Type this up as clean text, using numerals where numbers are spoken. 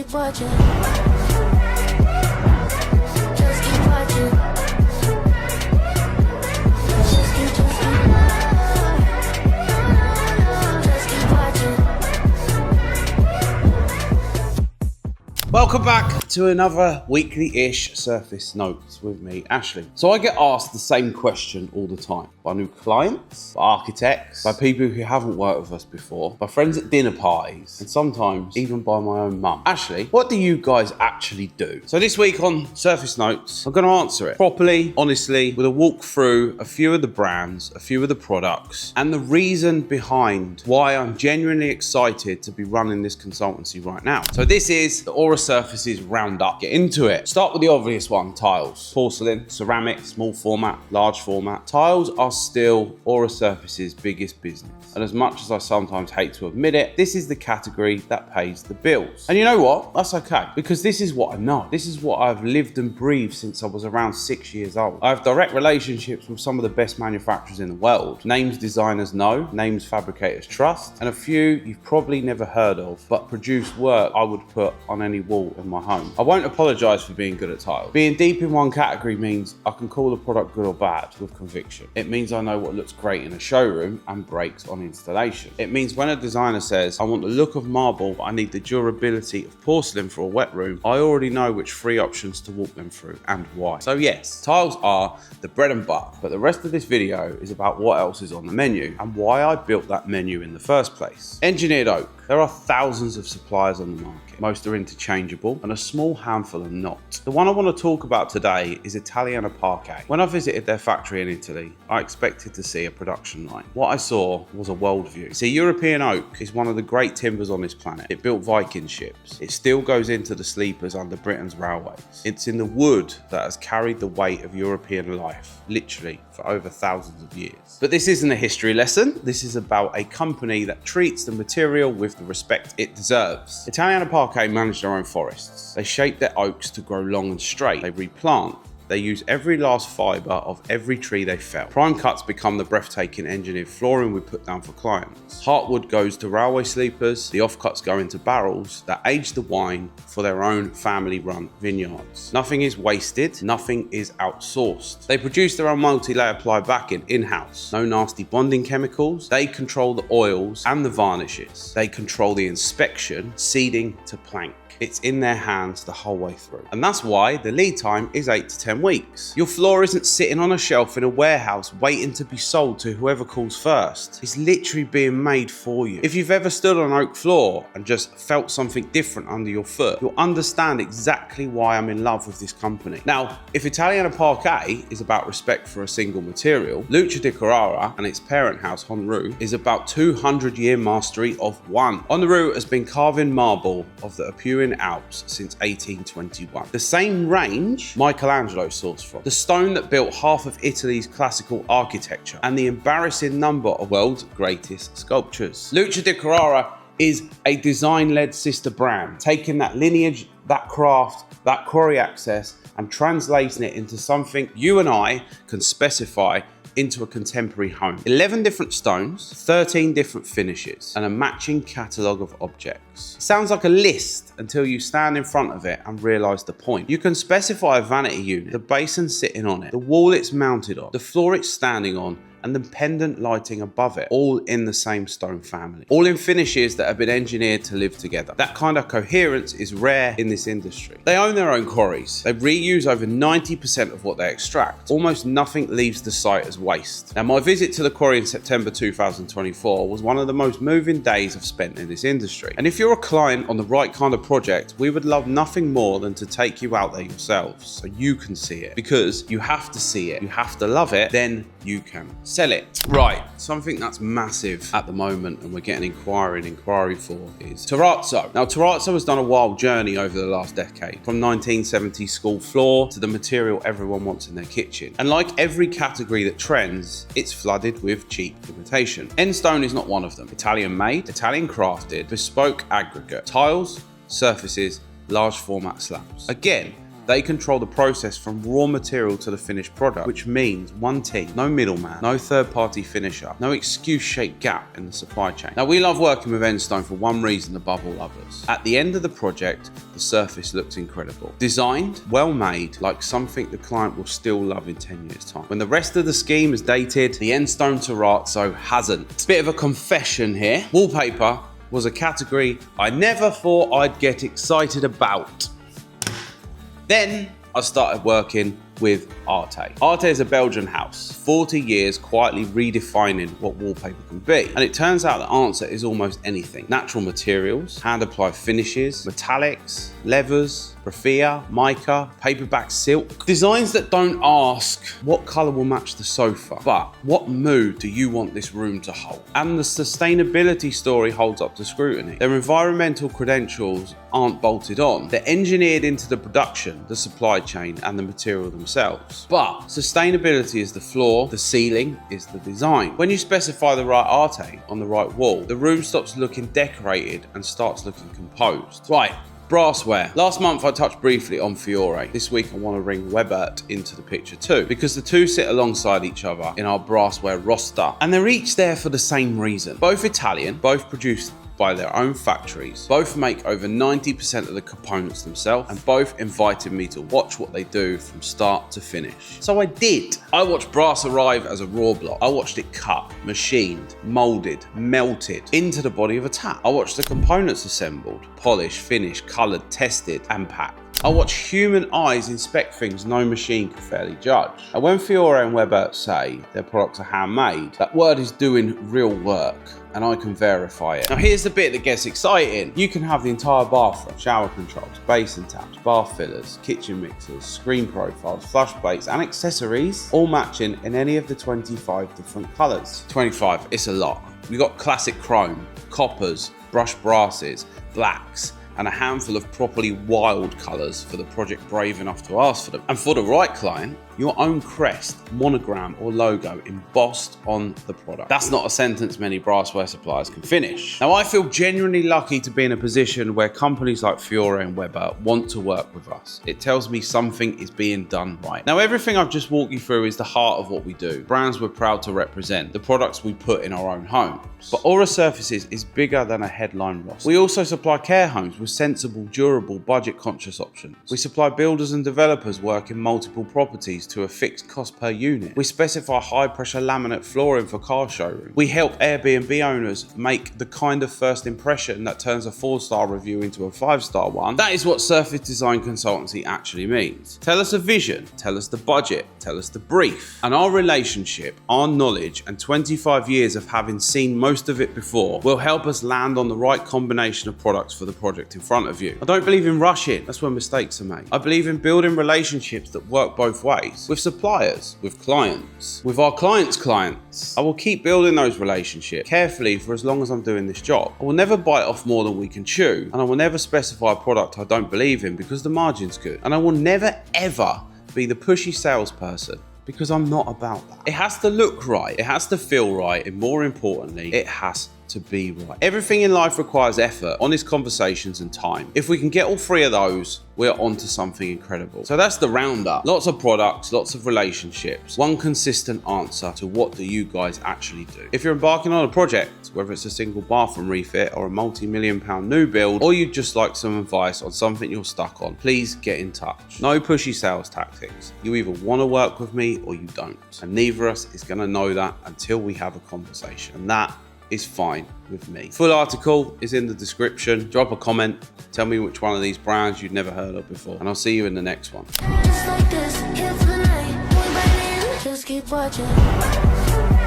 keep watching. Just keep watching. Just keep watching. Welcome back to another weekly-ish Surface Notes with me, Ashley. So I get asked the same question all the time by new clients, by architects, by people who haven't worked with us before, by friends at dinner parties, and sometimes even by my own mum. Ashley, what do you guys actually do? So this week on Surface Notes, I'm going to answer it properly, honestly, with a walk through a few of the brands, a few of the products, and the reason behind why I'm genuinely excited to be running this consultancy right now. So this is the Aura Surfaces Roundup. Get into it. Start with the obvious one, tiles. Porcelain, ceramic, small format, large format. Tiles are still Aura Surfaces' biggest business. And as much as I sometimes hate to admit it, this is the category that pays the bills. And you know what? That's okay, because this is what I know. This is what I've lived and breathed since I was around 6 years old. I have direct relationships with some of the best manufacturers in the world. Names designers know, names fabricators trust, and a few you've probably never heard of, but produce work I would put on any wall in my home. I won't apologise for being good at tiles. Being deep in one category means I can call a product good or bad with conviction. It means I know what looks great in a showroom and breaks on installation. It means when a designer says, I want the look of marble, but I need the durability of porcelain for a wet room, I already know which 3 options to walk them through and why. So yes, tiles are the bread and butter, but the rest of this video is about what else is on the menu and why I built that menu in the first place. Engineered oak. There are thousands of suppliers on the market. Most are interchangeable and a small handful are not. The one I want to talk about today is Italiana Parquet. When I visited their factory in Italy, I expected to see a production line. What I saw was a worldview. See, European oak is one of the great timbers on this planet. It built Viking ships. It still goes into the sleepers under Britain's railways. It's in the wood that has carried the weight of European life, literally, for over thousands of years. But this isn't a history lesson. This is about a company that treats the material with the respect it deserves. Italiana Parquet manage their own forests. They shape their oaks to grow long and straight. They replant. They use every last fibre of every tree they fell. Prime cuts become the breathtaking engineered flooring we put down for clients. Heartwood goes to railway sleepers. The offcuts go into barrels that age the wine for their own family-run vineyards. Nothing is wasted. Nothing is outsourced. They produce their own multi-layer ply backing in-house. No nasty bonding chemicals. They control the oils and the varnishes. They control the inspection, seeding to plank. It's in their hands the whole way through. And that's why the lead time is 8 to 10 weeks. Your floor isn't sitting on a shelf in a warehouse waiting to be sold to whoever calls first. It's literally being made for you. If you've ever stood on an oak floor and just felt something different under your foot, you'll understand exactly why I'm in love with this company. Now, if Italiana Parquet is about respect for a single material, Luce di Carrara and its parent house, Henraux, is about 200-year mastery of one. Henraux has been carving marble of the Apulian Alps since 1821. The same range Michelangelo sourced from. The stone that built half of Italy's classical architecture and the embarrassing number of world's greatest sculptures. Luce di Carrara is a design-led sister brand, taking that lineage, that craft, that quarry access and translating it into something you and I can specify into a contemporary home. 11 different stones, 13 different finishes, and a matching catalogue of objects. It sounds like a list until you stand in front of it and realise the point. You can specify a vanity unit, the basin sitting on it, the wall it's mounted on, the floor it's standing on, and the pendant lighting above it, all in the same stone family. All in finishes that have been engineered to live together. That kind of coherence is rare in this industry. They own their own quarries. They reuse over 90% of what they extract. Almost nothing leaves the site as waste. Now, my visit to the quarry in September 2024 was one of the most moving days I've spent in this industry. And if you're a client on the right kind of project, we would love nothing more than to take you out there yourselves so you can see it. Because you have to see it, you have to love it, then you can sell it. Right, something that's massive at the moment and we're getting inquiry for is terrazzo. Now, terrazzo has done a wild journey over the last decade, from 1970s school floor to the material everyone wants in their kitchen. And like every category that trends, it's flooded with cheap imitation. End stone is not one of them. Italian made, Italian crafted, bespoke aggregate, tiles, surfaces, large format slabs. Again, They control the process from raw material to the finished product, which means one team, no middleman, no third-party finisher, no excuse-shaped gap in the supply chain. Now, we love working with Endstone for one reason above all others. At the end of the project, the surface looks incredible. Designed, well made, like something the client will still love in 10 years' time. When the rest of the scheme is dated, the Endstone terrazzo hasn't. Bit of a confession here. Wallpaper was a category I never thought I'd get excited about. Then I started working with Arte. Arte is a Belgian house, 40 years quietly redefining what wallpaper can be. And it turns out the answer is almost anything. Natural materials, hand-applied finishes, metallics, leathers, raffia, mica, paperback silk. Designs that don't ask what colour will match the sofa, but what mood do you want this room to hold? And the sustainability story holds up to scrutiny. Their environmental credentials aren't bolted on. They're engineered into the production, the supply chain, and the material themselves. But sustainability is the floor, the ceiling is the design. When you specify the right Arte on the right wall, the room stops looking decorated and starts looking composed. Right. Brassware. Last month I touched briefly on Fiore. This week I want to bring Webert into the picture too, because the two sit alongside each other in our brassware roster, and they're each there for the same reason. Both Italian, both produced by their own factories, both make over 90% of the components themselves, and both invited me to watch what they do from start to finish. So I did. I watched brass arrive as a raw block. I watched it cut, machined, molded, melted into the body of a tap. I watched the components assembled, polished, finished, colored, tested, and packed. I watch human eyes inspect things no machine can fairly judge. And when Fiore and Webert say their products are handmade, that word is doing real work, and I can verify it. Now here's the bit that gets exciting. You can have the entire bathroom, shower controls, basin taps, bath fillers, kitchen mixers, screen profiles, flush plates, and accessories, all matching in any of the 25 different colours. 25, it's a lot. We got classic chrome, coppers, brushed brasses, blacks, and a handful of properly wild colours for the project brave enough to ask for them. And for the right client, your own crest, monogram, or logo embossed on the product. That's not a sentence many brassware suppliers can finish. Now, I feel genuinely lucky to be in a position where companies like Fiore and Webert want to work with us. It tells me something is being done right. Now, everything I've just walked you through is the heart of what we do. Brands we're proud to represent, the products we put in our own homes. But Aura Surfaces is bigger than a headline roster. We also supply care homes with sensible, durable, budget-conscious options. We supply builders and developers work in multiple properties to a fixed cost per unit. We specify high-pressure laminate flooring for car showrooms. We help Airbnb owners make the kind of first impression that turns a 4-star review into a 5-star one. That is what surface design consultancy actually means. Tell us a vision, tell us the budget, tell us the brief. And our relationship, our knowledge, and 25 years of having seen most of it before will help us land on the right combination of products for the project in front of you. I don't believe in rushing. That's where mistakes are made. I believe in building relationships that work both ways. With suppliers, with clients, with our clients' clients. I will keep building those relationships carefully for as long as I'm doing this job. I will never bite off more than we can chew, and I will never specify a product I don't believe in because the margin's good. And I will never ever be the pushy salesperson, because I'm not about that. It has to look right, it has to feel right, and more importantly, it has to be right. Everything in life requires effort, honest conversations, and time. If we can get all three of those, we're onto something incredible. So that's the roundup. Lots of products, lots of relationships, one consistent answer to what do you guys actually do. If you're embarking on a project, whether it's a single bathroom refit or a multi-million-pound new build, or you'd just like some advice on something you're stuck on, please get in touch. No pushy sales tactics. You either want to work with me or you don't. And neither of us is going to know that until we have a conversation. And that is fine with me. Full article is in the description. Drop a comment. Tell me which one of these brands you'd never heard of before. And I'll see you in the next one. Just like this, here for the night. One by then, just keep watching.